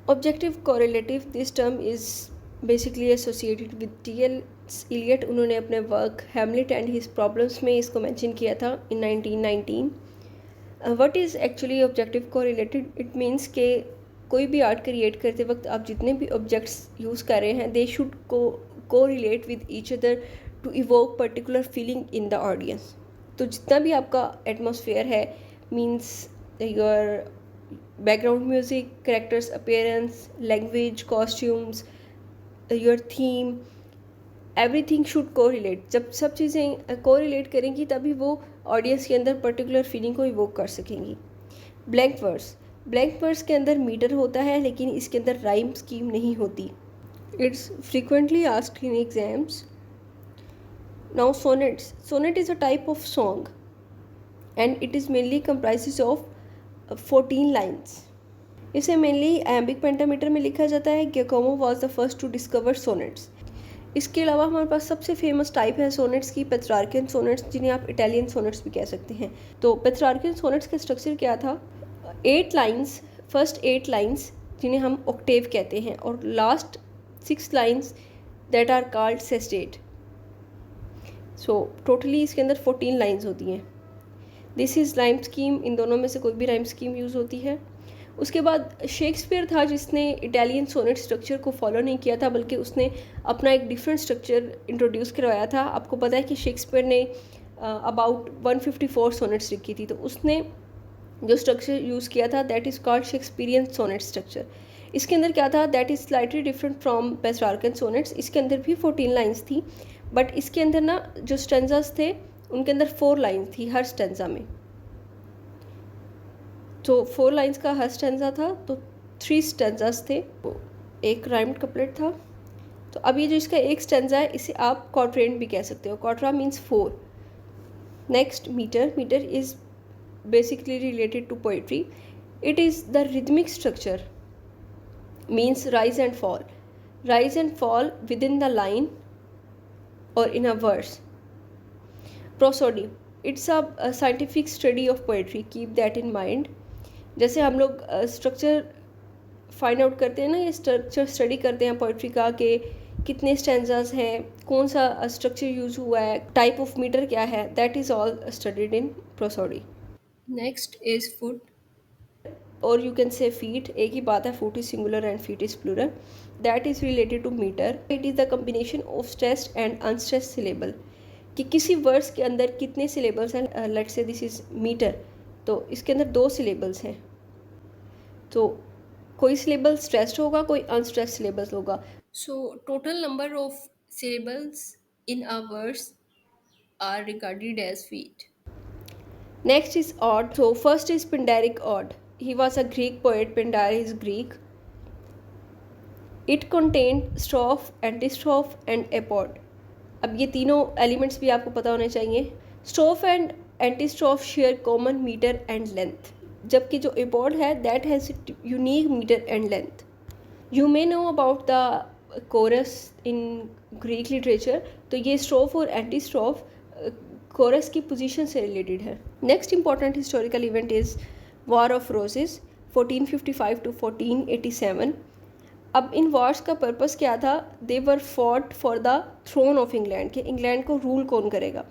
Objective correlative, this term is basically associated with TS. Eliot. उन्होंने अपने work Hamlet and his problems में इसको mention किया था in 1919। What is actually objective correlated? It means के कोई भी आर्ट क्रिएट करते वक्त आप जितने भी ऑब्जेक्ट्स यूज़ कर रहे हैं, they should correlate with each other to evoke particular feeling in the audience. तो जितना भी आपका एटमॉस्फेयर है, means your background music, characters appearance, language, costumes, your theme, everything should correlate. जब सब चीज़ें कोरिलेट करेंगी तभी वो ऑडियंस के अंदर पर्टिकुलर फीलिंग को इवोक कर सकेंगी। ब्लैंक वर्स, ब्लैंक वर्स के अंदर मीटर होता है लेकिन इसके अंदर राइम स्कीम नहीं होती। It's frequently asked in exams. Now sonnets, sonnet is a type of song and it is mainly comprises of 14 lines. इसे मेनली एम्बिक पेंटामीटर में लिखा जाता है। Giacomo was the first to discover sonnets. इसके अलावा हमारे पास सबसे फेमस टाइप है सोनेट्स की, पेट्रार्कियन सोनेट्स, जिन्हें आप इटालियन सोनेट्स भी कह सकते हैं। तो पेट्रार्कियन सोनेट्स का स्ट्रक्चर क्या था? 8 लाइन्स, फर्स्ट 8 लाइन्स जिन्हें हम ऑक्टेव कहते हैं, और last 6 lines that are called sestet. So totally इसके अंदर 14 लाइन्स होती हैं। दिस इज़ राइम स्कीम, इन दोनों में से कोई भी राइम स्कीम यूज़ होती है। उसके बाद शेक्सपियर था जिसने इटालियन सोनेट स्ट्रक्चर को फॉलो नहीं किया था, बल्कि उसने अपना एक डिफरेंट स्ट्रक्चर इंट्रोड्यूस करवाया था। आपको पता है कि शेक्सपियर ने अबाउट 154 सोनेट्स लिखी थी, तो उसने जो स्ट्रक्चर यूज़ किया था that is called Shakespearean sonnet structure. इसके अंदर क्या था? That is slightly different from Petrarchan sonnets. इसके अंदर भी 14 लाइन्स थी, बट इसके अंदर ना जो स्टेंजास थे उनके अंदर 4 लाइन्स थी हर स्टेंजा में। तो 4 लाइन्स का हर स्टेंजा था, तो 3 स्टेंजास थे, तो एक राइम्ड कपलेट था। तो अब ये जो इसका एक स्टेंजा है इसे आप क्वाड्रेंट भी कह सकते हो। Quadra means 4। Next meter, meter is basically related to poetry. It is the rhythmic structure, means rise and fall within the line or in a verse. Prosody, it's a scientific study of poetry, keep that in mind. जैसे हम लोग structure find out करते हैं ना, ये structure study करते हैं poetry का, कि कितने स्टैंजास हैं, कौन सा स्ट्रक्चर यूज़ हुआ है, टाइप ऑफ मीटर क्या है, that is all studied in prosody. Next is foot, और यू कैन से फीट। एक ही बात है, foot is singular and feet is plural. That is related to meter. It is the combination of stressed and unstressed syllable, कि किसी words के अंदर कितने सिलेबल्स हैं। Let's say this is metre, तो इसके अंदर 2 सिलेबल्स हैं, तो कोई सिलेबल स्ट्रेस्ड होगा, कोई अनस्ट्रेस्ड सिलेबल्स होगा। So total number of syllables in a words are regarded as feet. Next is odd. So first is Pindaric odd. He was a Greek poet. Pindar is Greek. It contained strophe, antistrophe and epod. अब ये तीनों elements भी आपको पता होने चाहिए। Strophe and antistrophe share common metre and length, जबकि जो एपॉड है that has unique metre and length. You may know about the chorus in Greek literature, तो ये स्ट्रोफ और एंटीस्ट्रोफ कोरस की पोजीशन से रिलेटेड है। Next important historical event is war of roses 1455 to 1487। अब इन वॉर्स का purpose क्या था? They were fought for the throne of England, कि इंग्लैंड को रूल कौन करेगा,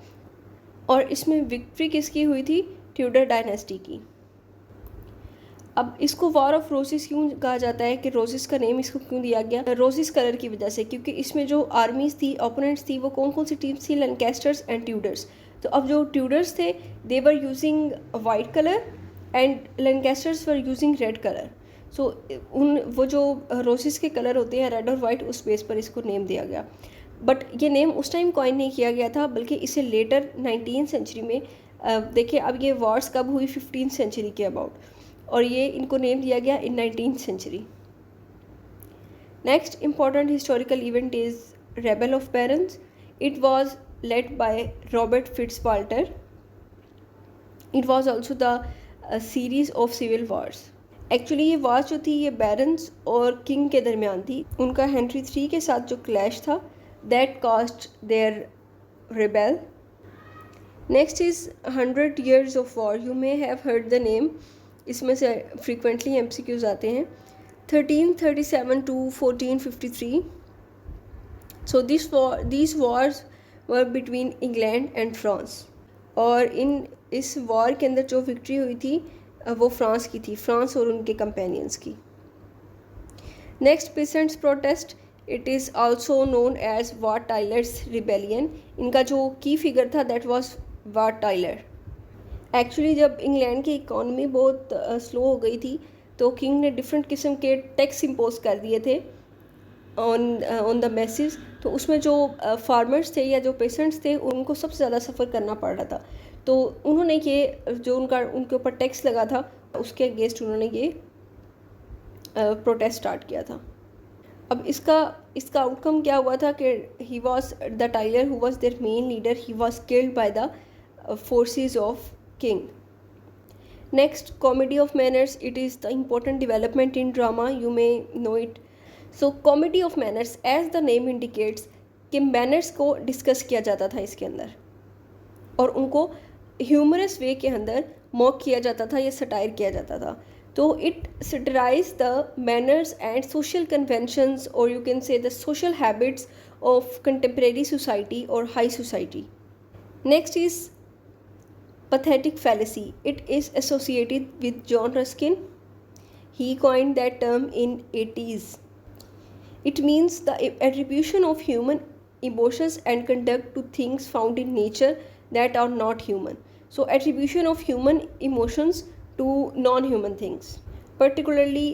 और इसमें विक्ट्री किसकी हुई थी? ट्यूडर डायनेस्टी की। अब इसको वॉर ऑफ रोजेस क्यों कहा जाता है, कि रोजेस का नेम इसको क्यों दिया गया? रोजेस कलर की वजह से, क्योंकि इसमें जो आर्मीज थी, ओपोनेंट्स थी, वो कौन कौन सी टीम्स थी? Lancasters and Tudors. तो अब जो ट्यूडर्स थे they were using white colour and Lancasters were using red colour. So उन वो जो रोजेस के कलर होते हैं रेड और वाइट, उस बेस पर इसको नेम दिया गया। बट ये नेम उस टाइम कॉइन नहीं किया गया था, बल्कि इसे लेटर 19वीं सेंचुरी में देखिए, अब ये वॉर्स कब हुई? 15वीं सेंचुरी के अबाउट, और ये इनको नेम दिया गया इन 19वीं century. Next important historical event is rebel of barons. It was led by Robert Fitzwalter. It was also the series of civil wars. Actually ये वार जो थी ये बैरन्स और किंग के दरमियान थी। उनका हेनरी 3 के साथ जो क्लैश था that cost their rebel. Next is 100 years of war. You may have heard the name, इसमें से फ्रीक्वेंटली MCQs आते हैं। 1337 to 1453. So these wars were between England and France, और इस वॉर के अंदर जो विक्ट्री हुई थी वो फ्रांस की थी, फ्रांस और उनके कंपेनियंस की. Next peasants protest, it is also known as Wat Tyler's rebellion. इनका जो की फिगर था that was Wat Tyler. Actually जब इंग्लैंड की इकोनॉमी बहुत स्लो हो गई थी तो किंग ने डिफरेंट किस्म के टैक्स इम्पोज कर दिए थे ऑन द मैसेज. तो उसमें जो फार्मर्स थे या जो पेशेंट्स थे उनको सबसे ज़्यादा सफ़र करना पड़ रहा था. तो उन्होंने ये जो उनके ऊपर टैक्स लगा था उसके अगेंस्ट उन्होंने ये प्रोटेस्ट स्टार्ट किया था. अब इसका आउटकम क्या हुआ था कि he was the Tyler who was their main leader, he was killed by the forces of king. Next, comedy of manners, it is the important development in drama, you may know it. So comedy of manners, as the name indicates, कि manners को discuss किया जाता था इसके अंदर और उनको humorous way के अंदर मॉक किया जाता था या सटायर किया जाता था. तो it satirise the manners and social conventions, और you can say the social habits of contemporary society और high society. Next is pathetic fallacy. It is associated with John Ruskin. He coined that term in 80s. It means the attribution of human emotions and conduct to things found in nature that are not human. So attribution of human emotions to non-human things, particularly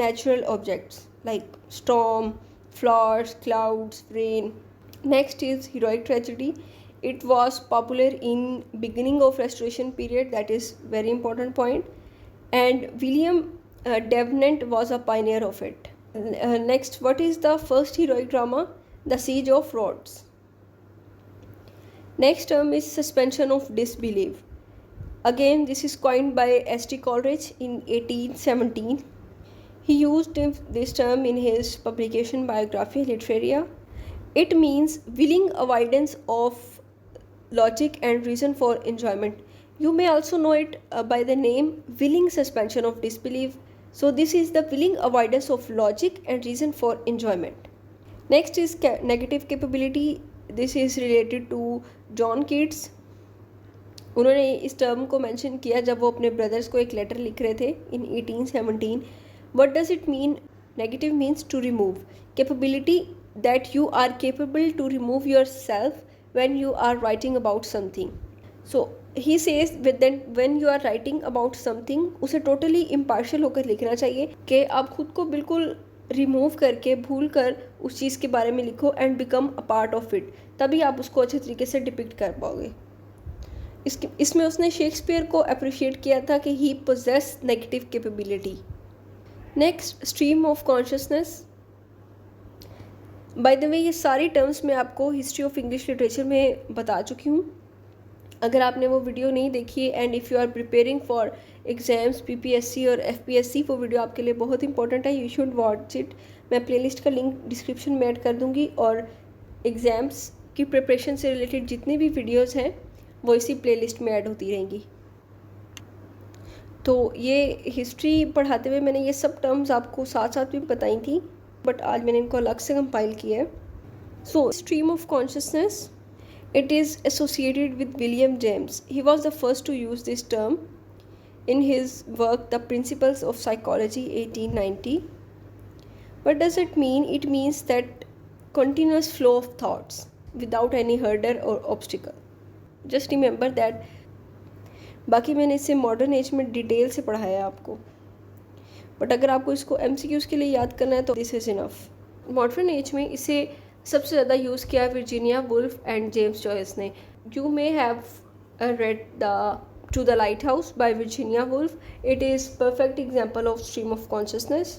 natural objects like storm, flowers, clouds, rain. Next is heroic tragedy. It was popular in beginning of restoration period, that is very important point, and William Davenant was a pioneer of it. Next, what is the first heroic drama? The Siege of Rhodes. Next term is suspension of disbelief. Again, this is coined by S.T. Coleridge in 1817. He used this term in his publication Biographia Literaria. It means willing avoidance of logic and reason for enjoyment. You may also know it by the name willing suspension of disbelief. So this is the willing avoidance of logic and reason for enjoyment. Next is negative capability. This is related to John Keats. उन्होंने इस term को mention किया जब वो अपने brothers को एक letter लिख रहे थे in 1817. What does it mean? Negative means to remove. Capability, that you are capable to remove yourself when you are writing about something. So he says that when you are writing about something, उसे totally impartial होकर लिखना चाहिए कि आप खुद को बिल्कुल remove करके भूल कर उस चीज़ के बारे में लिखो and become a part of it. तभी आप उसको अच्छे तरीके से डिपिक्ट कर पाओगे. इसमें उसने शेक्सपियर को अप्रिशिएट किया था कि he possessed negative capability. Next, stream of consciousness. By the way ये सारी टर्म्स मैं आपको हिस्ट्री ऑफ इंग्लिश लिटरेचर में बता चुकी हूँ. अगर आपने वो वीडियो नहीं देखी and if you are preparing for exams PPSC और एफपीएससी, वो वीडियो आपके लिए बहुत इंपॉर्टेंट है. You should watch it. मैं प्लेलिस्ट का लिंक डिस्क्रिप्शन में ऐड कर दूँगी और एग्ज़ाम्स की प्रिपरेशन से रिलेटेड जितनी भी वीडियोज़ हैं वो इसी प्लेलिस्ट में ऐड होती रहेंगी. तो ये हिस्ट्री पढ़ाते हुए मैंने ये सब टर्म्स आपको साथ साथ भी बताई थी, बट आज मैंने इनको अलग से कंपाइल किया है. So stream of consciousness, it is associated with William James. He was the first to use this term in his work The Principles of Psychology 1890. What does it mean? It means that continuous flow of thoughts without any hurdle or obstacle. Just remember that. बाकी मैंने इसे modern age में detail से पढ़ाया है आपको, but अगर आपको इसको MCQs के लिए याद करना है तो this is enough. Modern age में इसे सबसे ज़्यादा यूज़ किया Virginia Woolf and James Joyce ने. You may have read the To the Lighthouse by Virginia Woolf. It is perfect example of stream of consciousness.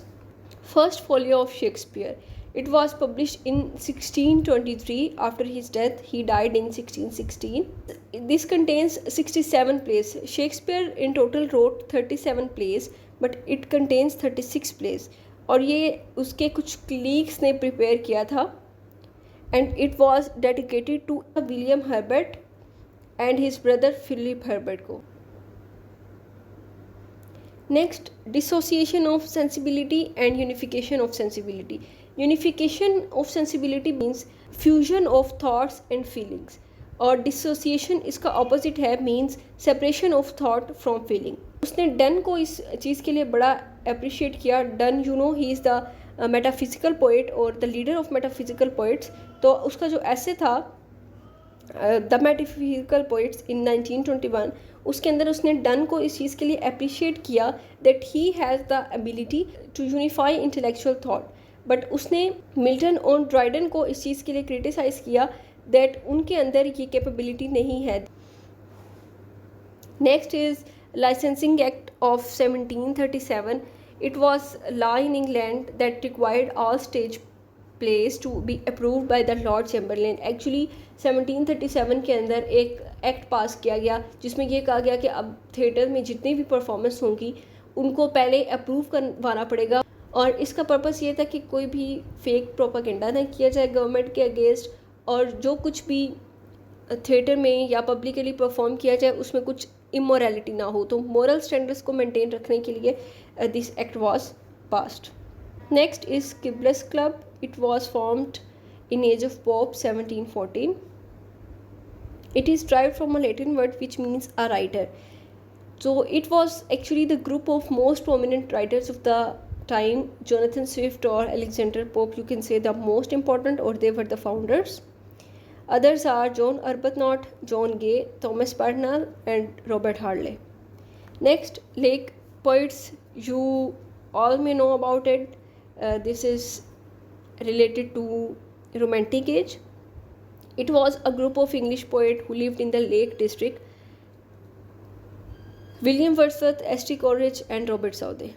First folio of Shakespeare. It was published in 1623. After his death, he died in 1616. This contains 67 plays. Shakespeare in total wrote 37 plays, but it contains 36 plays. और ये उसके कुछ colleagues ने prepare किया था. And it was dedicated to William Herbert and his brother Philip Herbert को. Next, dissociation of sensibility and unification of sensibility. Unification of sensibility means fusion of thoughts and feelings, और dissociation इसका opposite है, means separation of thought from feeling. उसने Donne को इस चीज़ के लिए बड़ा अप्रिशिएट किया. Donne, you know, he is the metaphysical poet और the leader of metaphysical poets. तो उसका जो ऐसे था द मेटाफिजिकल पोइट्स इन 1921, उसके अंदर उसने डन को इस चीज़ के लिए अप्रिशिएट किया that he has the ability to unify intellectual thought. But उसने मिल्टन और ड्राइडन को इस चीज़ के लिए क्रिटिसाइज़ किया दैट उनके अंदर ये कैपेबिलिटी नहीं है. Next is licensing act of 1737. It was law in England that required all stage plays to be approved by the Lord Chamberlain. Actually 1737 के अंदर एक एक्ट पास किया गया जिसमें यह कहा गया कि अब थिएटर में जितनी भी परफॉर्मेंस होंगी उनको पहले अप्रूव करवाना पड़ेगा. और इसका पर्पस ये था कि कोई भी फेक प्रोपागेंडा ना किया जाए गवर्नमेंट के अगेंस्ट, और जो कुछ भी थिएटर में या पब्लिकली परफॉर्म किया जाए उसमें कुछ इमोरलिटी ना हो. तो मोरल स्टैंडर्ड्स को मेंटेन रखने के लिए this act was passed. Next is kibbles club. It was formed in age of Pope 1714. It is derived from a Latin word which means a writer. So it was actually the group of most prominent writers of the time. Jonathan Swift or Alexander Pope, you can say, the most important, or they were the founders. Others are John Arbuthnot, John Gay, Thomas Parnell and Robert Harley. Next, Lake poets, you all may know about it. This is related to Romantic age. It was a group of English poets who lived in the Lake District. William Wordsworth, S.T. Coleridge and Robert Southey.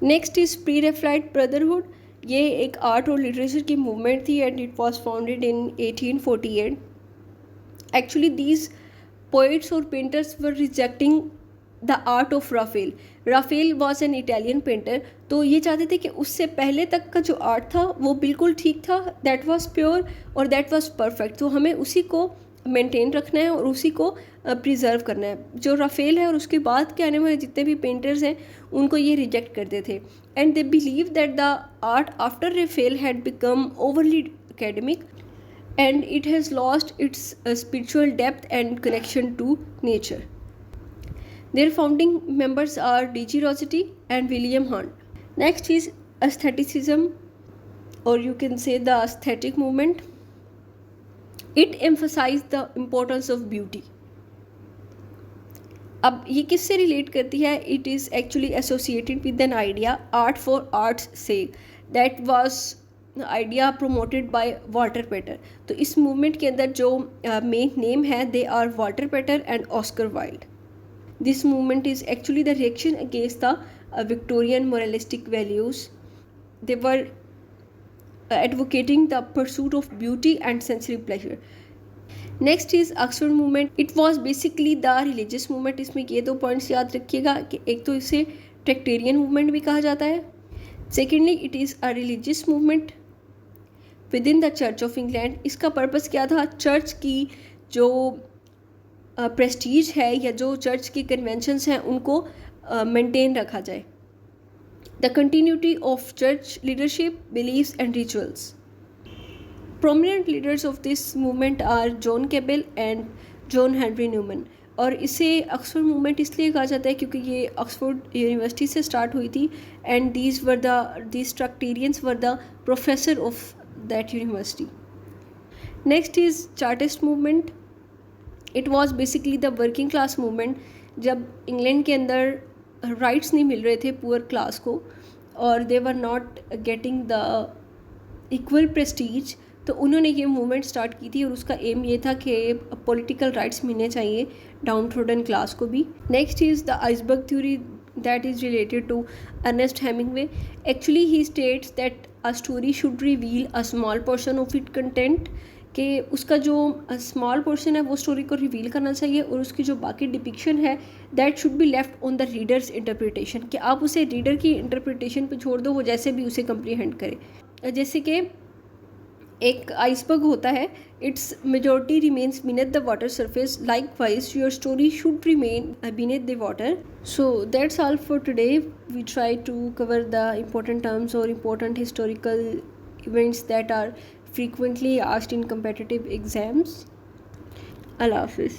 Next is Pre-Raphaelite Brotherhood. ये एक art और literature की movement थी and it was founded in 1848. Actually these poets or painters were rejecting the art of Raphael. Raphael was an Italian painter. तो ये चाहते थे कि उससे पहले तक का जो आर्ट था वो बिल्कुल ठीक था, दैट वॉज प्योर और दैट वॉज परफेक्ट. तो हमें उसी को मेंटेन रखना है और उसी को प्रिजर्व करना है. जो राफेल है और उसके बाद के आने वाले जितने भी पेंटर्स हैं उनको ये रिजेक्ट करते थे. And they believe that the art after Raphael had become overly academic and it has lost its spiritual depth and connection to nature. Their founding members are D.G. Rossetti and William Hunt. Next is aestheticism, or you can say the aesthetic movement. It emphasized the importance of beauty. अब ये किससे relate करती है? It is actually associated with an idea, art for art's sake, that was idea promoted by Walter Pater. तो इस movement के अंदर जो मेन नेम है, they are Walter Pater and Oscar Wilde. This movement is actually the reaction against the Victorian moralistic values. They were advocating the pursuit of beauty and sensory pleasure. Next is Oxford movement. It was basically the religious movement. इसमें ये दो points याद रखिएगा कि एक तो इसे ट्रैक्टेरियन movement भी कहा जाता है. Secondly it is a religious movement with in the church of England. इसका पर्पस क्या था? चर्च की जो प्रेस्टीज है या जो चर्च की कन्वेंशंस हैं उनको मेंटेन रखा जाए. The continuity of church leadership, believes and rituals. Prominent leaders of this movement are John Keble and John Henry Newman. और इसे ऑक्सफोर्ड मूवमेंट इसलिए कहा जाता है क्योंकि ये ऑक्सफोर्ड यूनिवर्सिटी से स्टार्ट हुई थी and these Tractarians were the professor of that university. Next is Chartist movement. It was basically the working class movement. जब इंग्लैंड के अंदर राइट्स नहीं मिल रहे थे पुअर क्लास को और they were not getting the equal prestige, तो उन्होंने ये मूवमेंट स्टार्ट की थी और उसका एम ये था कि पॉलिटिकल राइट्स मिलने चाहिए डाउन ट्रोडन क्लास को भी. Next is the iceberg theory that is related to Ernest Hemingway. Actually he states that a story should reveal a small portion of it content, कि उसका जो स्मॉल पोर्शन है वो story को reveal करना चाहिए और उसकी जो बाकी डिपिक्शन है that should be left on the readers interpretation, कि आप उसे रीडर की इंटरप्रिटेशन पे छोड़ दो, वो जैसे भी उसे कम्प्रीहेंड करे. जैसे कि एक आइसबर्ग होता है, it's majority remains beneath the water surface. Likewise, your story should remain beneath the water. So that's all for today. We try to cover the important terms or important historical events that are frequently asked in competitive exams. Allah Hafiz.